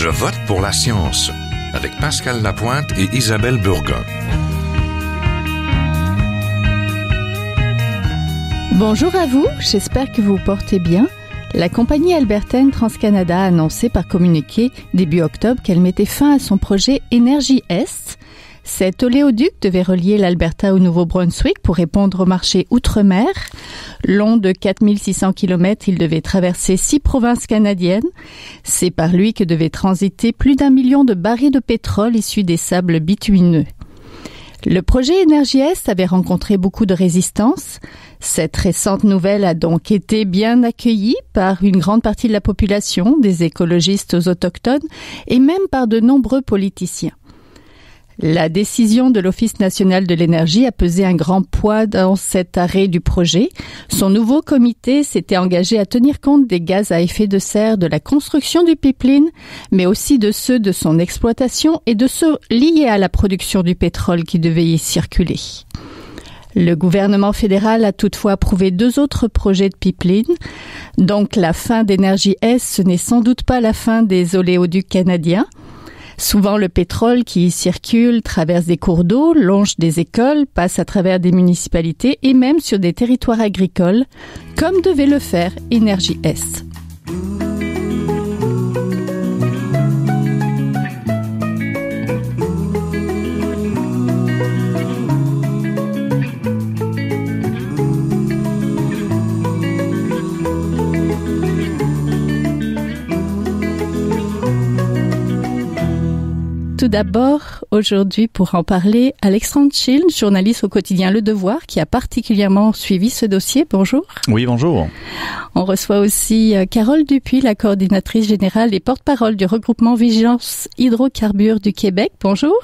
Je vote pour la science avec Pascal Lapointe et Isabelle Burgon. Bonjour à vous, j'espère que vous vous portez bien. La compagnie albertaine TransCanada a annoncé par communiqué début octobre qu'elle mettait fin à son projet Énergie Est. Cet oléoduc devait relier l'Alberta au Nouveau-Brunswick pour répondre au marché outre-mer. Long de 4600 km, il devait traverser 6 provinces canadiennes. C'est par lui que devaient transiter plus d'1 million de barils de pétrole issus des sables bitumineux. Le projet Énergie Est avait rencontré beaucoup de résistance. Cette récente nouvelle a donc été bien accueillie par une grande partie de la population, des écologistes aux autochtones et même par de nombreux politiciens. La décision de l'Office national de l'énergie a pesé un grand poids dans cet arrêt du projet. Son nouveau comité s'était engagé à tenir compte des gaz à effet de serre de la construction du pipeline, mais aussi de ceux de son exploitation et de ceux liés à la production du pétrole qui devait y circuler. Le gouvernement fédéral a toutefois approuvé 2 autres projets de pipeline. Donc la fin d'Énergie Est, ce n'est sans doute pas la fin des oléoducs canadiens. Souvent, le pétrole qui y circule traverse des cours d'eau, longe des écoles, passe à travers des municipalités et même sur des territoires agricoles, comme devait le faire Énergie Est. Tout d'abord, aujourd'hui, pour en parler, Alexandre Schill, journaliste au quotidien Le Devoir, qui a particulièrement suivi ce dossier. Bonjour. Oui, bonjour. On reçoit aussi Carole Dupuis, la coordinatrice générale et porte-parole du regroupement Vigilance Hydrocarbures du Québec. Bonjour.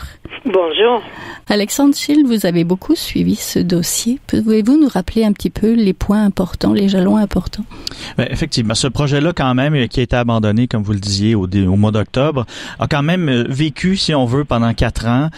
Bonjour. Alexandre Schill, vous avez beaucoup suivi ce dossier. Pouvez-vous nous rappeler un petit peu les points importants, les jalons importants? Bien, effectivement, ce projet-là, quand même, qui a été abandonné, comme vous le disiez, au mois d'octobre, a quand même vécu, si on veut, pendant 4 ans.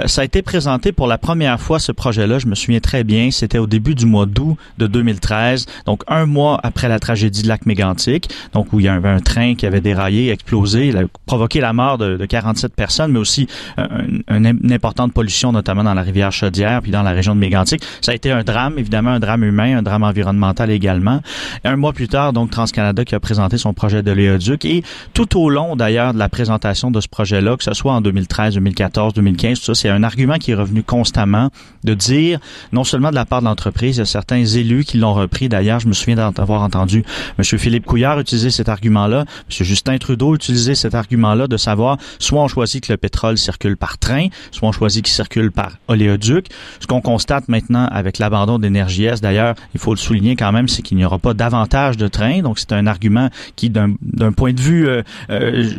Ça a été présenté pour la première fois, ce projet-là, je me souviens très bien, c'était au début du mois d'août de 2013, donc 1 mois après la tragédie de Lac-Mégantic, donc où il y avait un train qui avait déraillé, explosé, provoqué la mort de 47 personnes, mais aussi une importante pollution, notamment dans la rivière Chaudière, puis dans la région de Mégantic. Ça a été un drame, évidemment, un drame humain, un drame environnemental également. 1 mois plus tard, donc, TransCanada qui a présenté son projet de l'éoduc, et tout au long, d'ailleurs, de la présentation de ce projet-là, que ce soit en 2013, 2014, 2015, tout ça, c'est un argument qui est revenu constamment de dire, non seulement de la part de l'entreprise, il y a certains élus qui l'ont repris, d'ailleurs, je me souviens d'avoir entendu M. Philippe Couillard utiliser cet argument-là, M. Justin Trudeau utiliser cet argument-là de savoir, soit on choisit que le pétrole circule par train, soit on choisit qu'il circule par oléoduc. Ce qu'on constate maintenant avec l'abandon d'Énergie Est, d'ailleurs, il faut le souligner quand même, c'est qu'il n'y aura pas davantage de trains, donc c'est un argument qui, d'un point de vue,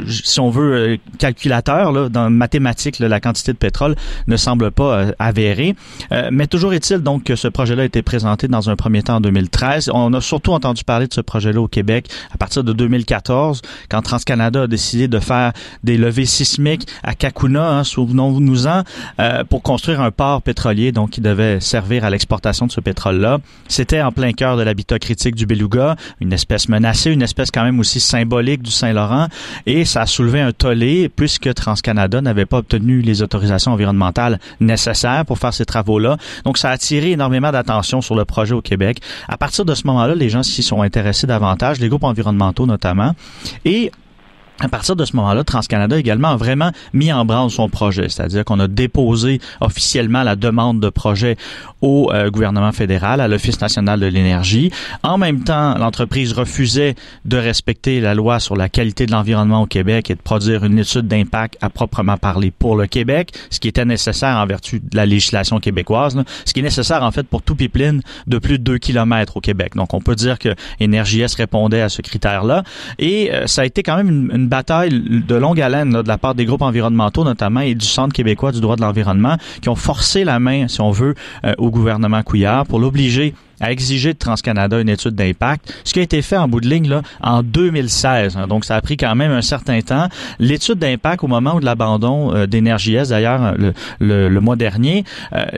si on veut, calculateur, là, dans mathématiques, là, la quantité de pétrole ne semble pas avérée. Mais toujours est-il donc que ce projet-là a été présenté dans un premier temps en 2013. On a surtout entendu parler de ce projet-là au Québec à partir de 2014, quand TransCanada a décidé de faire des levées sismiques à Cacouna, souvenons-nous-en, pour construire un port pétrolier donc qui devait servir à l'exportation de ce pétrole-là. C'était en plein cœur de l'habitat critique du Beluga, une espèce menacée, une espèce quand même aussi symbolique du Saint-Laurent, et ça a soulevé un tollé puisque TransCanada n'avait pas obtenu les autorisations environnementales nécessaires pour faire ces travaux-là. Donc, ça a attiré énormément d'attention sur le projet au Québec. À partir de ce moment-là, les gens s'y sont intéressés davantage, les groupes environnementaux notamment, et à partir de ce moment-là, TransCanada également a vraiment mis en branle son projet, c'est-à-dire qu'on a déposé officiellement la demande de projet au gouvernement fédéral, à l'Office national de l'énergie. En même temps, l'entreprise refusait de respecter la loi sur la qualité de l'environnement au Québec et de produire une étude d'impact à proprement parler pour le Québec, ce qui était nécessaire en vertu de la législation québécoise, là, ce qui est nécessaire en fait pour tout pipeline de plus de 2 km au Québec. Donc, on peut dire que Énergie Est répondait à ce critère-là, et ça a été quand même une bataille de longue haleine là, de la part des groupes environnementaux notamment et du Centre québécois du droit de l'environnement qui ont forcé la main, si on veut, au gouvernement Couillard pour l'obliger a exigé de TransCanada une étude d'impact, ce qui a été fait en bout de ligne là, en 2016. Donc, ça a pris quand même un certain temps. L'étude d'impact au moment de l'abandon d'Énergie Est, d'ailleurs, le mois dernier,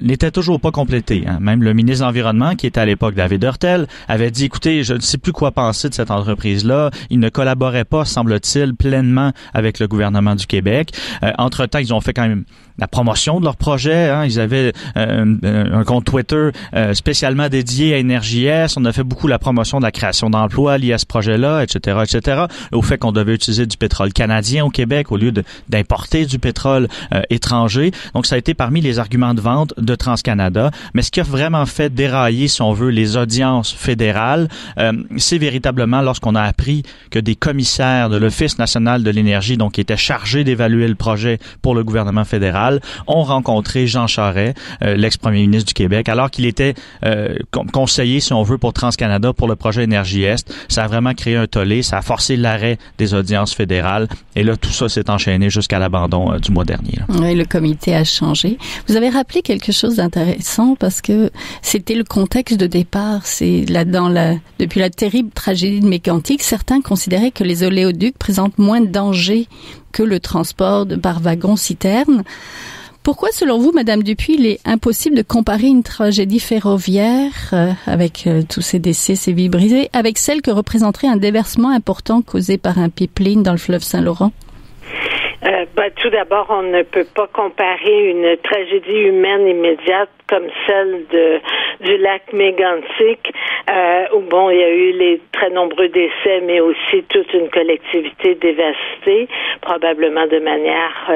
n'était toujours pas complétée. Même le ministre de l'Environnement, qui était à l'époque David Hurtel, avait dit, écoutez, je ne sais plus quoi penser de cette entreprise-là. Il ne collaborait pas, semble-t-il, pleinement avec le gouvernement du Québec. Entre-temps, ils ont fait quand même la promotion de leur projet. Ils avaient un compte Twitter spécialement dédié à Énergie Est. On a fait beaucoup la promotion de la création d'emplois liés à ce projet-là, etc., etc. Au fait qu'on devait utiliser du pétrole canadien au Québec au lieu d'importer du pétrole étranger. Donc, ça a été parmi les arguments de vente de TransCanada. Mais ce qui a vraiment fait dérailler, si on veut, les audiences fédérales, c'est véritablement lorsqu'on a appris que des commissaires de l'Office national de l'énergie, donc qui étaient chargés d'évaluer le projet pour le gouvernement fédéral, ont rencontré Jean Charest, l'ex-premier ministre du Québec, alors qu'il était conseiller, si on veut, pour TransCanada pour le projet Énergie Est. Ça a vraiment créé un tollé, ça a forcé l'arrêt des audiences fédérales. Et là, tout ça s'est enchaîné jusqu'à l'abord du mois dernier. Là. Oui, le comité a changé. Vous avez rappelé quelque chose d'intéressant parce que c'était le contexte de départ. C'est depuis la terrible tragédie de Mégantic, certains considéraient que les oléoducs présentent moins de danger que le transport par wagon-citerne. Pourquoi, selon vous, Madame Dupuis, il est impossible de comparer une tragédie ferroviaire avec tous ces décès, ces vies brisées, avec celle que représenterait un déversement important causé par un pipeline dans le fleuve Saint-Laurent? Tout d'abord, on ne peut pas comparer une tragédie humaine immédiate comme celle du lac Mégantic, où il y a eu les très nombreux décès, mais aussi toute une collectivité dévastée, probablement de manière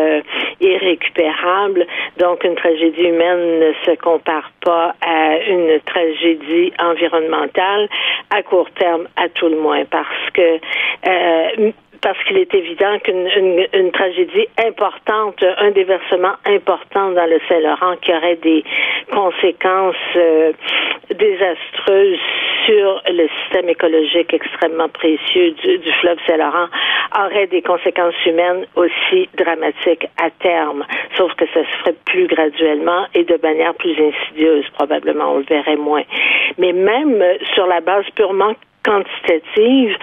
irrécupérable. Donc, une tragédie humaine ne se compare pas à une tragédie environnementale à court terme, à tout le moins, parce qu'il est évident qu'une tragédie importante, un déversement important dans le Saint-Laurent qui aurait des conséquences désastreuses sur le système écologique extrêmement précieux du fleuve Saint-Laurent aurait des conséquences humaines aussi dramatiques à terme, sauf que ça se ferait plus graduellement et de manière plus insidieuse, probablement, on le verrait moins. Mais même sur la base purement quantitative,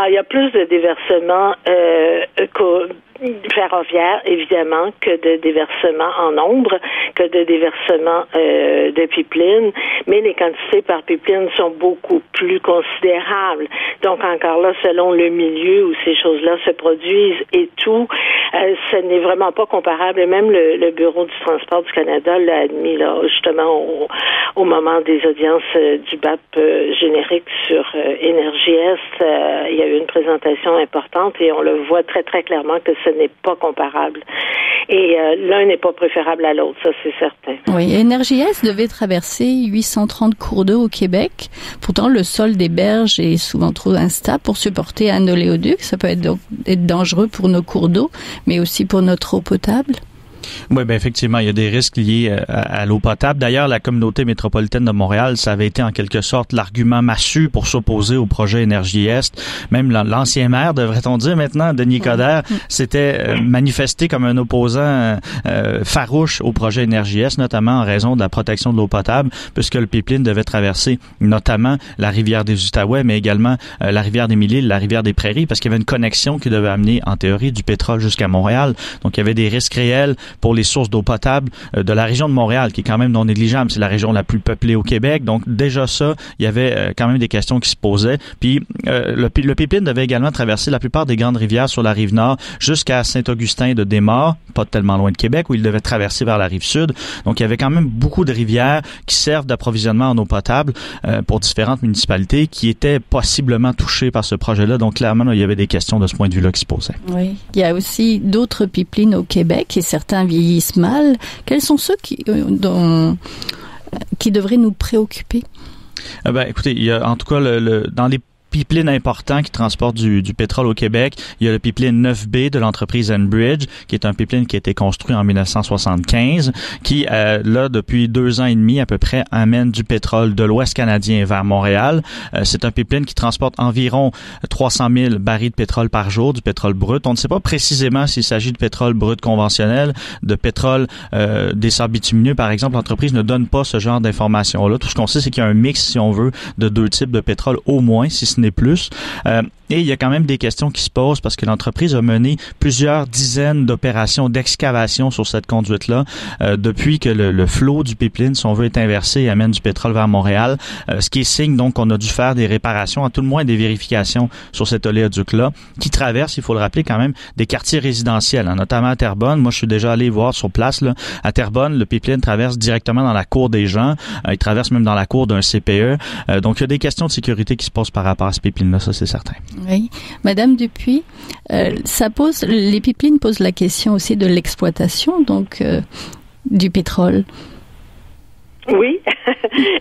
il y a plus de déversements ferroviaires, évidemment, que de déversements en nombre, que de déversements de pipelines, mais les quantités par pipeline sont beaucoup plus considérables. Donc, encore là, selon le milieu où ces choses-là se produisent et tout, ce n'est vraiment pas comparable. Et même le Bureau du transport du Canada l'a admis, là, justement, au moment des audiences du BAP générique sur Énergie Est, il y a eu une présentation importante et on le voit très, très clairement que ce n'est pas comparable. Et l'un n'est pas préférable à l'autre, ça c'est certain. Oui, Énergie Est devait traverser 830 cours d'eau au Québec. Pourtant, le sol des berges est souvent trop instable pour supporter un oléoduc. Ça peut être dangereux pour nos cours d'eau, mais aussi pour notre eau potable. Oui, effectivement, il y a des risques liés à l'eau potable. D'ailleurs, la communauté métropolitaine de Montréal, ça avait été en quelque sorte l'argument massu pour s'opposer au projet Énergie Est. Même l'ancien maire, devrait-on dire maintenant, Denis Coderre, s'était manifesté comme un opposant farouche au projet Énergie Est, notamment en raison de la protection de l'eau potable, puisque le pipeline devait traverser notamment la rivière des Outaouais, mais également la rivière des Mille-Îles, la rivière des Prairies, parce qu'il y avait une connexion qui devait amener, en théorie, du pétrole jusqu'à Montréal. Donc, il y avait des risques réels pour les sources d'eau potable de la région de Montréal, qui est quand même non négligeable. C'est la région la plus peuplée au Québec. Donc, déjà ça, il y avait quand même des questions qui se posaient. Puis, le pipeline devait également traverser la plupart des grandes rivières sur la rive nord jusqu'à Saint-Augustin de Desmaures, pas tellement loin de Québec, où il devait traverser vers la rive sud. Donc, il y avait quand même beaucoup de rivières qui servent d'approvisionnement en eau potable pour différentes municipalités qui étaient possiblement touchées par ce projet-là. Donc, clairement, là, il y avait des questions de ce point de vue-là qui se posaient. Oui. Il y a aussi d'autres pipelines au Québec et certains vieillissent mal. Quels sont ceux qui devraient nous préoccuper? Écoutez, il y a en tout cas dans les pipelines importants qui transportent du pétrole au Québec. Il y a le pipeline 9B de l'entreprise Enbridge, qui est un pipeline qui a été construit en 1975, qui, là, depuis 2 ans et demi à peu près, amène du pétrole de l'Ouest canadien vers Montréal. C'est un pipeline qui transporte environ 300 000 barils de pétrole par jour, du pétrole brut. On ne sait pas précisément s'il s'agit de pétrole brut conventionnel, de pétrole des sables bitumineux, par exemple. L'entreprise ne donne pas ce genre d'informations-là. Tout ce qu'on sait, c'est qu'il y a un mix, si on veut, de 2 types de pétrole au moins, si ce n'est plus. Et il y a quand même des questions qui se posent parce que l'entreprise a mené plusieurs dizaines d'opérations d'excavation sur cette conduite-là depuis que le flot du pipeline, si on veut, est inversé et amène du pétrole vers Montréal. Ce qui est signe donc qu'on a dû faire des réparations, à tout le moins des vérifications sur cet oléoduc-là, qui traverse, il faut le rappeler quand même, des quartiers résidentiels, notamment à Terrebonne. Moi, je suis déjà allé voir sur place. Là, à Terrebonne, le pipeline traverse directement dans la cour des gens. Il traverse même dans la cour d'un CPE. Donc, il y a des questions de sécurité qui se posent par rapport à ce pipeline-là, ça c'est certain. Oui. Madame Dupuis, les pipelines posent la question aussi de l'exploitation donc du pétrole. Oui,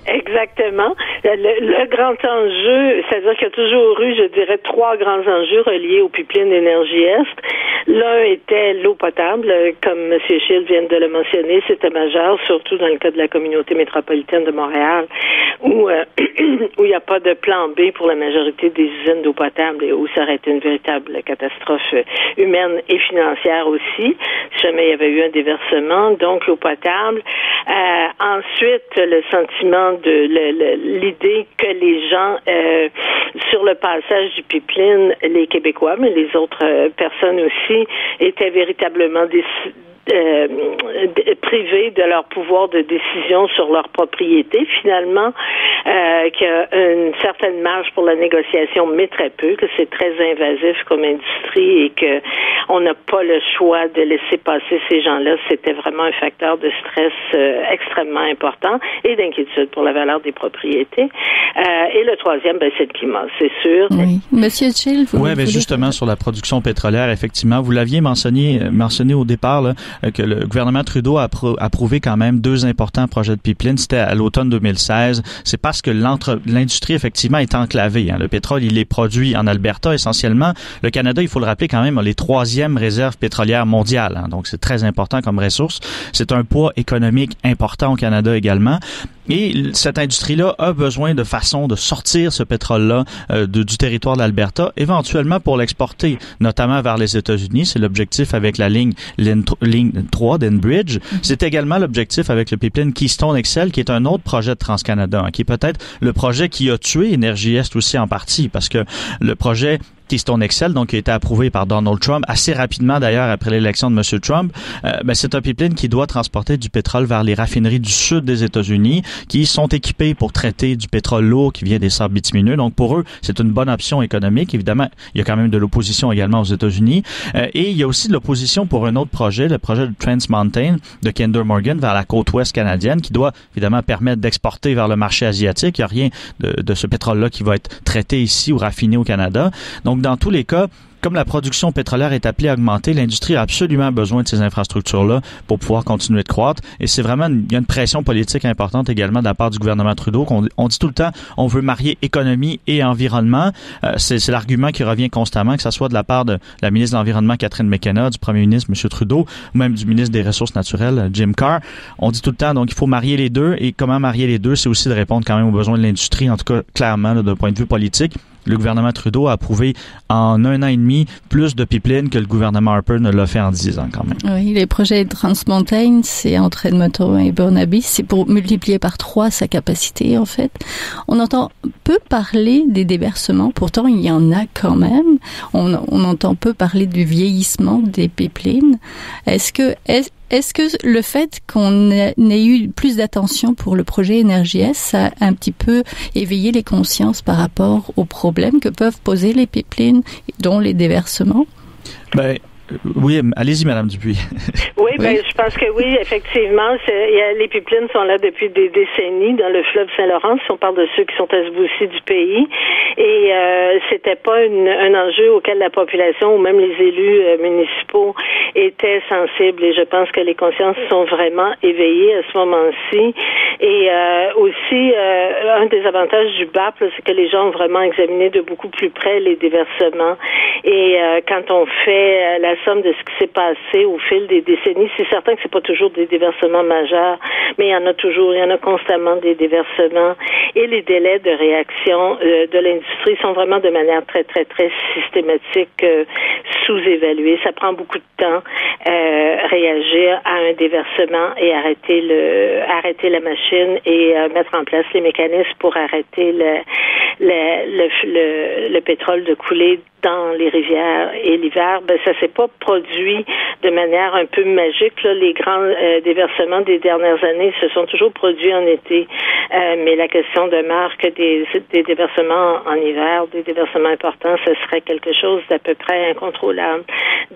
exactement. Le grand enjeu, c'est-à-dire qu'il y a toujours eu, je dirais, 3 grands enjeux reliés au pipeline d'énergie Est. L'un était l'eau potable, comme M. Schild vient de le mentionner, c'était majeur, surtout dans le cas de la communauté métropolitaine de Montréal, où il n'y a pas de plan B pour la majorité des usines d'eau potable et où ça aurait été une véritable catastrophe humaine et financière aussi, si jamais il y avait eu un déversement. Donc, l'eau potable. Ensuite, le sentiment de l'idée que les gens sur le passage du pipeline, les Québécois, mais les autres personnes aussi, étaient véritablement privés de leur pouvoir de décision sur leur propriété, finalement, qu'il y a une certaine marge pour la négociation, mais très peu, que c'est très invasif comme industrie et que on n'a pas le choix de laisser passer ces gens-là. C'était vraiment un facteur de stress extrêmement important et d'inquiétude pour la valeur des propriétés. Et le troisième, c'est le climat, c'est sûr. Oui. Monsieur Schild, vous voulez justement sur la production pétrolière, effectivement, vous l'aviez mentionné au départ, là, que le gouvernement Trudeau a approuvé quand même 2 importants projets de pipeline. C'était à l'automne 2016. C'est parce que l'industrie, effectivement, est enclavée. Le pétrole, il est produit en Alberta, essentiellement. Le Canada, il faut le rappeler quand même, a les 3e réserves pétrolières mondiales. Donc, c'est très important comme ressource. C'est un poids économique important au Canada également. Et cette industrie-là a besoin de façon de sortir ce pétrole-là du territoire de l'Alberta, éventuellement pour l'exporter, notamment vers les États-Unis. C'est l'objectif avec la ligne 3 d'Enbridge. C'est également l'objectif avec le pipeline Keystone XL, qui est un autre projet de TransCanada, qui est peut-être le projet qui a tué Énergie Est aussi en partie, parce que le projet Keystone XL, donc qui a été approuvé par Donald Trump assez rapidement d'ailleurs après l'élection de M. Trump, c'est un pipeline qui doit transporter du pétrole vers les raffineries du sud des États-Unis qui sont équipées pour traiter du pétrole lourd qui vient des sables bitumineux. Donc pour eux, c'est une bonne option économique. Évidemment, il y a quand même de l'opposition également aux États-Unis. Et il y a aussi de l'opposition pour un autre projet, le projet de Trans Mountain de Kinder Morgan vers la côte ouest canadienne qui doit évidemment permettre d'exporter vers le marché asiatique. Il n'y a rien de ce pétrole-là qui va être traité ici ou raffiné au Canada. Donc dans tous les cas, comme la production pétrolière est appelée à augmenter, l'industrie a absolument besoin de ces infrastructures-là pour pouvoir continuer de croître. Et c'est vraiment, il y a une pression politique importante également de la part du gouvernement Trudeau. On dit tout le temps, on veut marier économie et environnement. C'est l'argument qui revient constamment, que ce soit de la part de la ministre de l'Environnement, Catherine McKenna, du premier ministre, M. Trudeau, ou même du ministre des Ressources naturelles, Jim Carr. On dit tout le temps, donc il faut marier les deux. Et comment marier les deux, c'est aussi de répondre quand même aux besoins de l'industrie, en tout cas clairement d'un point de vue politique. Le gouvernement Trudeau a approuvé en 1 an et demi plus de pipelines que le gouvernement Harper ne l'a fait en 10 ans quand même. Oui, les projets de Trans Mountain, c'est entre Edmonton et Burnaby, c'est pour multiplier par 3 sa capacité en fait. On entend peu parler des déversements, pourtant il y en a quand même. On entend peu parler du vieillissement des pipelines. Est-ce que le fait qu'on ait eu plus d'attention pour le projet Énergie Est, ça a un petit peu éveillé les consciences par rapport aux problèmes que peuvent poser les pipelines, dont les déversements? Oui, allez-y, Madame Dupuis. Oui, je pense que oui, effectivement. Les pipelines sont là depuis des décennies dans le fleuve Saint-Laurent, si on parle de ceux qui sont à ce bout-ci du pays. Et c'était pas un enjeu auquel la population ou même les élus municipaux étaient sensibles. Et je pense que les consciences sont vraiment éveillées à ce moment-ci. Et aussi, un des avantages du BAP, là, c'est que les gens ont vraiment examiné de beaucoup plus près les déversements. Et quand on fait la somme de ce qui s'est passé au fil des décennies, c'est certain que c'est pas toujours des déversements majeurs, mais il y en a constamment des déversements. Et les délais de réaction de l'industrie sont vraiment de manière très, très, très systématique sous-évalués. Ça prend beaucoup de temps réagir à un déversement et arrêter la machine et mettre en place les mécanismes pour arrêter le pétrole de couler dans les rivières. Et l'hiver, ça s'est pas produit de manière un peu magique. Là. Les grands déversements des dernières années se sont toujours produits en été. Mais la question demeure que des déversements en hiver, des déversements importants, ce serait quelque chose d'à peu près incontrôlable.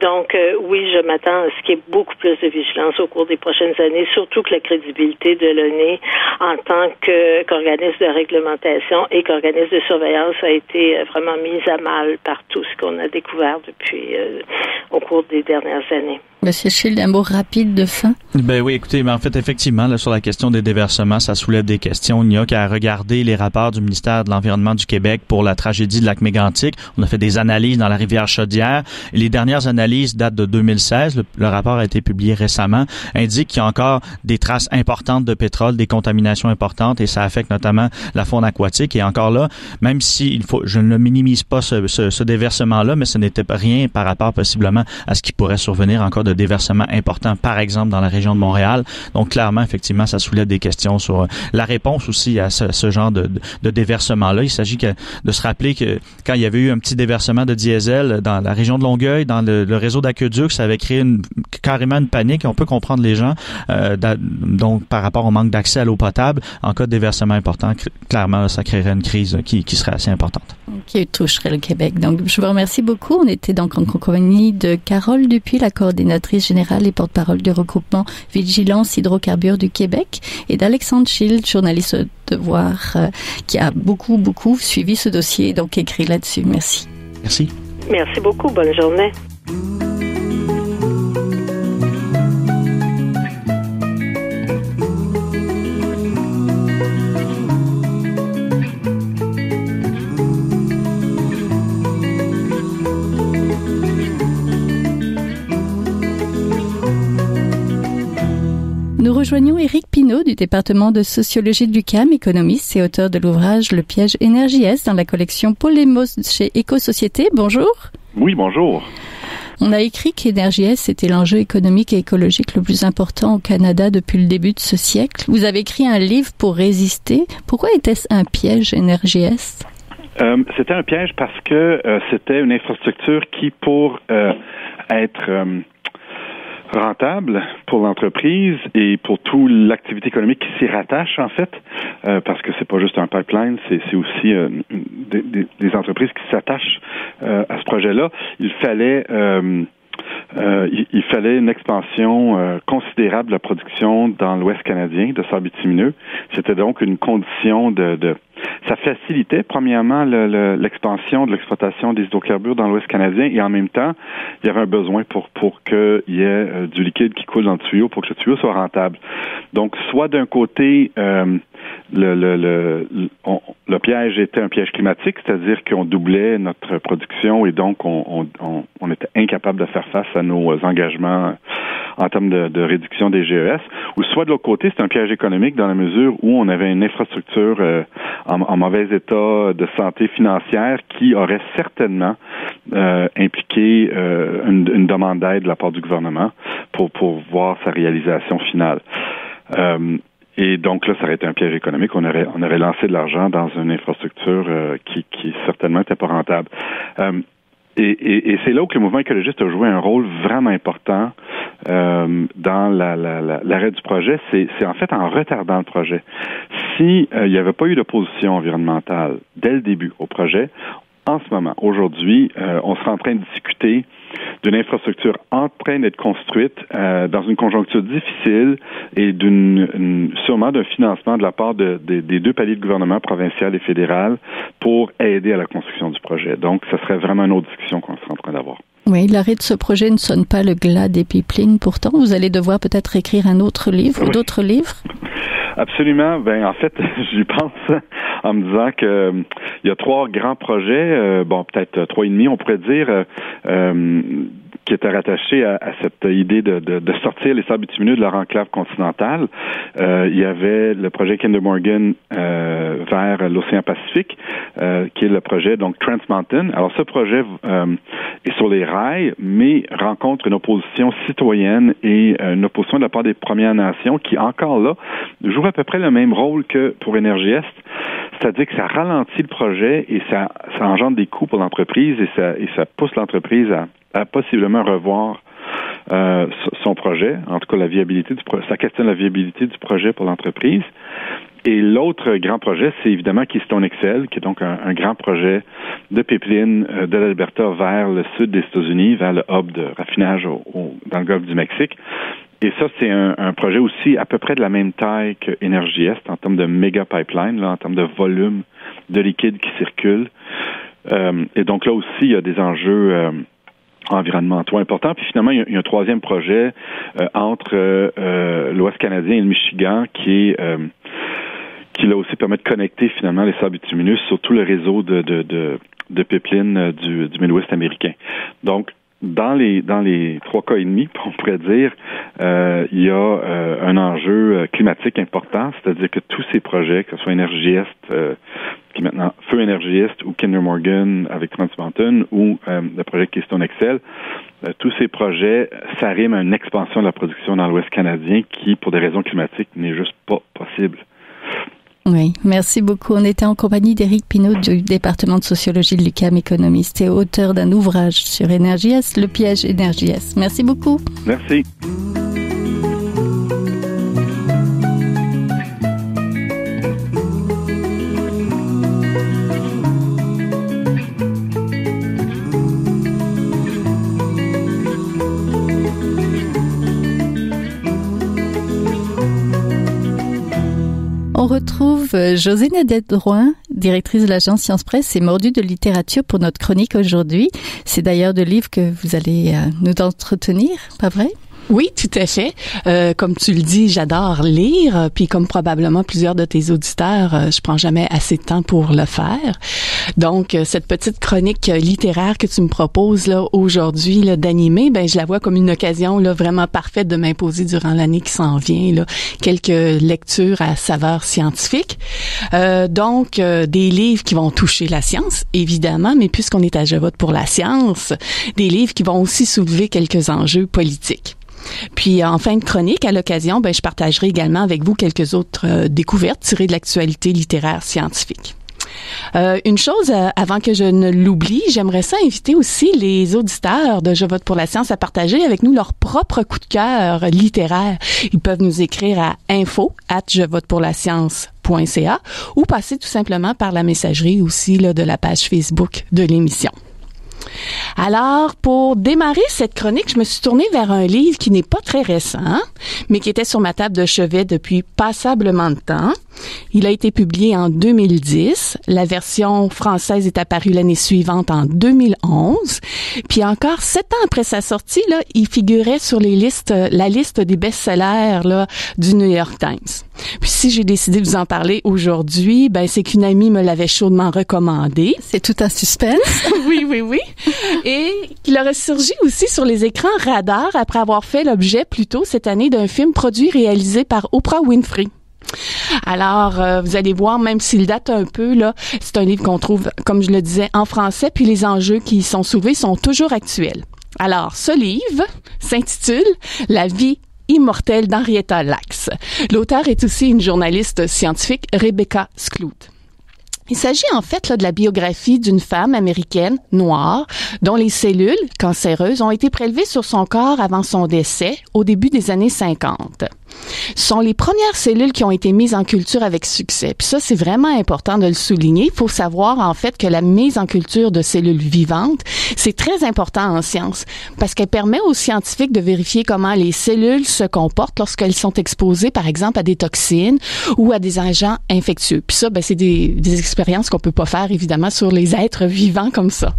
Donc, oui, je m'attends à ce qu'il y ait beaucoup plus de vigilance au cours des prochaines années, surtout que la crédibilité de l'ONU en tant qu'organisme de réglementation et qu'organisme de surveillance a été vraiment mise à mal par tout ce qu'on a découvert depuis au cours des dernières années. Monsieur Schild, un mot rapide de fin? Ben oui, écoutez, mais en fait, effectivement, là, sur la question des déversements, ça soulève des questions. Il n'y a qu'à regarder les rapports du ministère de l'Environnement du Québec pour la tragédie de Lac-Mégantic. On a fait des analyses dans la rivière Chaudière. Et les dernières analyses datent de 2016. Le rapport a été publié récemment. Indique qu'il y a encore des traces importantes de pétrole, des contaminations importantes, et ça affecte notamment la faune aquatique. Et encore là, même si je ne minimise pas ce déversement-là, mais ce n'était pas rien par rapport possiblement à ce qui pourrait survenir encore de déversements importants, par exemple, dans la région de Montréal. Donc, clairement, effectivement, ça soulève des questions sur la réponse aussi à ce genre de déversement-là. Il s'agit de se rappeler que quand il y avait eu un petit déversement de diesel dans la région de Longueuil, dans le réseau d'aqueduc, ça avait créé carrément une panique. On peut comprendre les gens, donc, par rapport au manque d'accès à l'eau potable. En cas de déversement important, clairement, ça créerait une crise qui serait assez importante. Qui toucherait le Québec. Donc, je vous remercie beaucoup. On était donc en compagnie de Carole Dupuis, la coordinatrice générale et porte-parole du regroupement Vigilance Hydrocarbures du Québec, et d'Alexandre Schild, journaliste au Devoir, qui a beaucoup suivi ce dossier et donc écrit là-dessus. Merci. Merci. Merci beaucoup. Bonne journée. Nous rejoignons Éric Pinault du département de sociologie de l'UQAM, économiste et auteur de l'ouvrage Le piège Énergie Est dans la collection Polémos chez Éco-Société. Bonjour. Oui, bonjour. On a écrit qu'Énergie Est, c'était l'enjeu économique et écologique le plus important au Canada depuis le début de ce siècle. Vous avez écrit un livre pour résister. Pourquoi était-ce un piège, Énergie Est? C'était un piège parce que c'était une infrastructure qui, pour être rentable pour l'entreprise et pour toute l'activité économique qui s'y rattache, en fait, parce que c'est pas juste un pipeline, c'est aussi des entreprises qui s'attachent à ce projet-là. Il fallait une expansion considérable de la production dans l'Ouest canadien de sable bitumineux. C'était donc une condition ça facilitait, premièrement, l'expansion de l'exploitation des hydrocarbures dans l'Ouest canadien, et en même temps, il y avait un besoin pour qu'il y ait du liquide qui coule dans le tuyau pour que le tuyau soit rentable. Donc, soit d'un côté, le piège était un piège climatique, c'est-à-dire qu'on doublait notre production et donc on était incapable de faire face à nos engagements en termes de réduction des GES, ou soit de l'autre côté, c'est un piège économique dans la mesure où on avait une infrastructure en mauvais état de santé financière qui aurait certainement impliqué une demande d'aide de la part du gouvernement pour voir sa réalisation finale. Et donc là, ça aurait été un piège économique. On aurait lancé de l'argent dans une infrastructure qui certainement n'était pas rentable. Et c'est là où le mouvement écologiste a joué un rôle vraiment important dans l'arrêt du projet. C'est en fait en retardant le projet. Si il n'y avait pas eu d'opposition environnementale dès le début au projet, en ce moment, aujourd'hui, on serait en train de discuter d'une infrastructure en train d'être construite dans une conjoncture difficile et sûrement d'un financement de la part des deux paliers de gouvernement, provincial et fédéral, pour aider à la construction du projet. Donc, ça serait vraiment une autre discussion qu'on serait en train d'avoir. Oui, l'arrêt de ce projet ne sonne pas le glas des pipelines. Pourtant, vous allez devoir peut-être écrire un autre livre ou d'autres livres? Absolument. En fait, j'y pense en me disant que il y a 3 grands projets, peut-être 3,5, on pourrait dire, qui étaient rattachés à cette idée de sortir les sables bitumineux de leur enclave continentale. Il y avait le projet Kinder Morgan vers l'océan Pacifique, qui est le projet donc Trans Mountain. Alors ce projet est sur les rails, mais rencontre une opposition citoyenne et une opposition de la part des Premières Nations qui, encore là, jouent à peu près le même rôle que pour Énergie Est. C'est-à-dire que ça ralentit le projet et ça engendre des coûts pour l'entreprise et ça pousse l'entreprise à possiblement revoir son projet, en tout cas la viabilité ça questionne la viabilité du projet pour l'entreprise. Et l'autre grand projet, c'est évidemment Keystone XL, qui est donc un grand projet de pipeline de l'Alberta vers le sud des États-Unis, vers le hub de raffinage dans le golfe du Mexique. Et ça, c'est un projet aussi à peu près de la même taille que Énergie Est en termes de méga pipeline, là, en termes de volume de liquide qui circule. Et donc là aussi, il y a des enjeux environnementaux importants. Puis finalement, il y a un troisième projet entre l'Ouest canadien et le Michigan qui là aussi permet de connecter finalement les sables bitumineux sur tout le réseau de pipelines du Midwest américain. Donc, dans les 3 cas et demi, on pourrait dire, il y a un enjeu climatique important, c'est-à-dire que tous ces projets, que ce soit Énergie Est, qui est maintenant Feu Énergie Est ou Kinder Morgan avec Trans Mountain ou le projet Keystone XL, tous ces projets s'arriment à une expansion de la production dans l'Ouest canadien qui, pour des raisons climatiques, n'est juste pas possible. Oui, merci beaucoup. On était en compagnie d'Éric Pinault du département de sociologie de l'UQAM, économiste et auteur d'un ouvrage sur Énergie Est, Le piège Énergie Est. Merci beaucoup. Merci. On retrouve Josée Nadet-Drouin, directrice de l'agence Science Presse et mordue de littérature pour notre chronique aujourd'hui. C'est d'ailleurs de livres que vous allez nous entretenir, pas vrai? Oui, tout à fait. Comme tu le dis, j'adore lire, puis comme probablement plusieurs de tes auditeurs, je prends jamais assez de temps pour le faire. Donc, cette petite chronique littéraire que tu me proposes là aujourd'hui là, d'animer, je la vois comme une occasion là vraiment parfaite de m'imposer durant l'année qui s'en vient là quelques lectures à saveur scientifique. Donc, des livres qui vont toucher la science, évidemment, mais puisqu'on est à Je vote pour la science, des livres qui vont aussi soulever quelques enjeux politiques. Puis, en fin de chronique, à l'occasion, je partagerai également avec vous quelques autres découvertes tirées de l'actualité littéraire scientifique. Une chose, avant que je ne l'oublie, j'aimerais ça inviter aussi les auditeurs de Je vote pour la science à partager avec nous leur propre coup de cœur littéraire. Ils peuvent nous écrire à info@jevotepourlascience.ca ou passer tout simplement par la messagerie aussi là, de la page Facebook de l'émission. Alors, pour démarrer cette chronique, je me suis tournée vers un livre qui n'est pas très récent, mais qui était sur ma table de chevet depuis passablement de temps. Il a été publié en 2010. La version française est apparue l'année suivante en 2011. Puis encore 7 ans après sa sortie, là, il figurait sur la liste des best-sellers là, du New York Times. Puis si j'ai décidé de vous en parler aujourd'hui, c'est qu'une amie me l'avait chaudement recommandé. C'est tout un suspense. Oui. Et qu'il aurait surgi aussi sur les écrans radars après avoir fait l'objet plus tôt cette année d'un film produit réalisé par Oprah Winfrey. Alors, vous allez voir, même s'il date un peu, là, c'est un livre qu'on trouve, comme je le disais, en français, puis les enjeux qui y sont soulevés sont toujours actuels. Alors, ce livre s'intitule « La vie immortelle d'Henrietta Lacks ». L'auteur est aussi une journaliste scientifique, Rebecca Skloot. Il s'agit en fait là, de la biographie d'une femme américaine noire dont les cellules cancéreuses ont été prélevées sur son corps avant son décès au début des années 50. sont les premières cellules qui ont été mises en culture avec succès. Puis ça, c'est vraiment important de le souligner. Il faut savoir, en fait, que la mise en culture de cellules vivantes, c'est très important en sciences parce qu'elle permet aux scientifiques de vérifier comment les cellules se comportent lorsqu'elles sont exposées, par exemple, à des toxines ou à des agents infectieux. Puis ça, c'est des expériences qu'on peut pas faire, évidemment, sur les êtres vivants comme ça.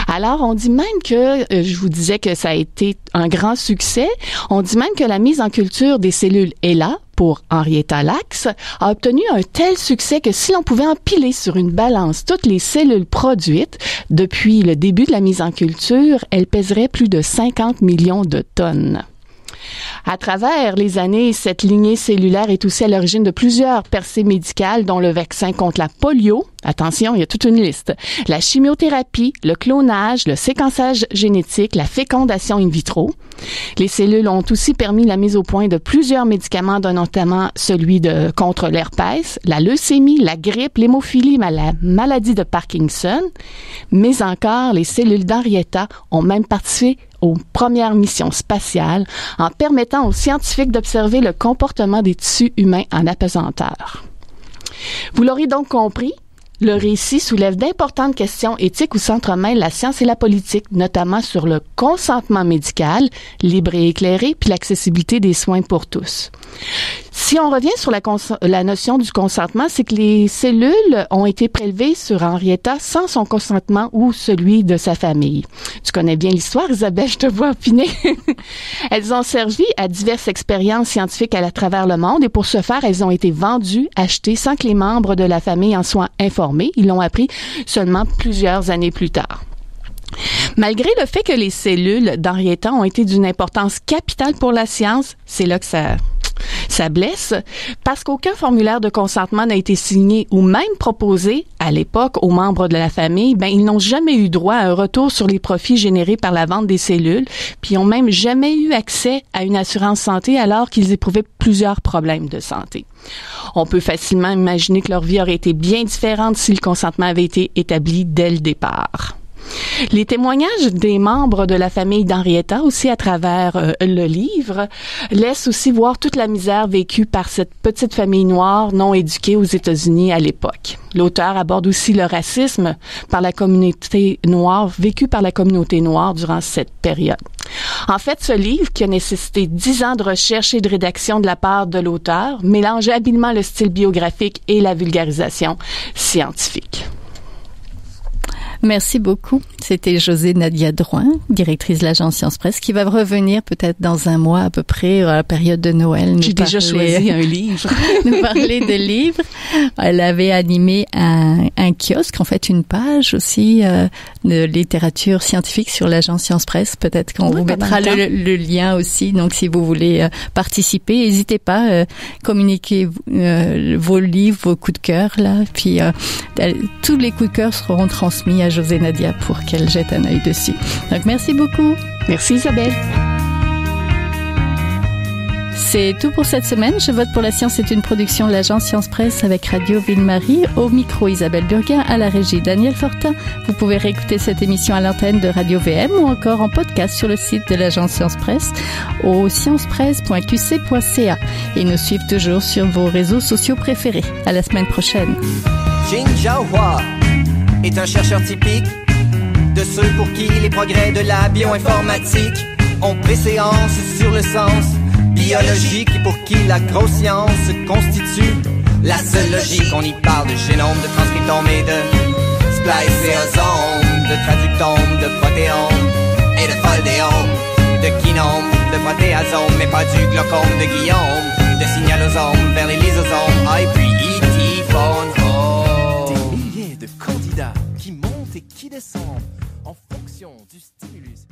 Alors, on dit même que, je vous disais que ça a été un grand succès, on dit même que la mise en culture des cellules ELA, pour Henrietta Lacks, a obtenu un tel succès que si l'on pouvait empiler sur une balance toutes les cellules produites depuis le début de la mise en culture, elles pèseraient plus de 50 millions de tonnes. À travers les années, cette lignée cellulaire est aussi à l'origine de plusieurs percées médicales, dont le vaccin contre la polio. Attention, il y a toute une liste. La chimiothérapie, le clonage, le séquençage génétique, la fécondation in vitro. Les cellules ont aussi permis la mise au point de plusieurs médicaments, dont notamment celui contre l'herpès, la leucémie, la grippe, l'hémophilie, la maladie de Parkinson. Mais encore, les cellules d'Henrietta ont même participé aux premières missions spatiales en permettant aux scientifiques d'observer le comportement des tissus humains en apesanteur. Vous l'aurez donc compris, le récit soulève d'importantes questions éthiques où s'entremêlent la science et la politique, notamment sur le consentement médical, libre et éclairé, puis l'accessibilité des soins pour tous. Si on revient sur la notion du consentement, c'est que les cellules ont été prélevées sur Henrietta sans son consentement ou celui de sa famille. Tu connais bien l'histoire, Isabelle, je te vois opiner. Elles ont servi à diverses expériences scientifiques à travers le monde et pour ce faire, elles ont été vendues, achetées sans que les membres de la famille en soient informés. Ils l'ont appris seulement plusieurs années plus tard. Malgré le fait que les cellules d'Henrietta ont été d'une importance capitale pour la science, c'est là que ça blesse, parce qu'aucun formulaire de consentement n'a été signé ou même proposé à l'époque aux membres de la famille, ils n'ont jamais eu droit à un retour sur les profits générés par la vente des cellules, puis ils n'ont même jamais eu accès à une assurance santé alors qu'ils éprouvaient plusieurs problèmes de santé. On peut facilement imaginer que leur vie aurait été bien différente si le consentement avait été établi dès le départ. Les témoignages des membres de la famille d'Henrietta, aussi à travers le livre, laissent aussi voir toute la misère vécue par cette petite famille noire non éduquée aux États-Unis à l'époque. L'auteur aborde aussi le racisme par la communauté noire, vécu par la communauté noire durant cette période. En fait, ce livre, qui a nécessité 10 ans de recherche et de rédaction de la part de l'auteur, mélange habilement le style biographique et la vulgarisation scientifique. Merci beaucoup. C'était José Nadia Drouin, directrice de l'agence Science Presse, qui va revenir peut-être dans un mois à peu près, à la période de Noël. J'ai déjà choisi un livre. Nous parler de livres. Elle avait animé un kiosque, en fait une page aussi de littérature scientifique sur l'agence Science Presse. Peut-être qu'on vous mettra le lien aussi. Donc si vous voulez participer, n'hésitez pas, communiquez vos livres, vos coups de cœur là. Puis tous les coups de cœur seront transmis à José Nadia pour qu'elle jette un œil dessus. Donc, merci beaucoup. Merci Isabelle. C'est tout pour cette semaine. Je vote pour la science est une production de l'agence Science Presse avec Radio Ville-Marie. Au micro, Isabelle Burguin, à la régie, Daniel Fortin. Vous pouvez réécouter cette émission à l'antenne de Radio VM ou encore en podcast sur le site de l'agence Science Presse au sciencepresse.qc.ca et nous suivre toujours sur vos réseaux sociaux préférés. À la semaine prochaine. Jin Jiahua est un chercheur typique de ceux pour qui les progrès de la bioinformatique ont préséance sur le sens biologique et pour qui la grosse science constitue la seule logique. On y parle de génome, de transcriptome et de spliceosome, de traductome, de protéome et de foldéome, de kinome, de protéasome, mais pas du glaucome de Guillaume, de signalosome vers les lysosomes, et puis phone. Des milliers de candidats qui montent et qui descendent en fonction du stimulus.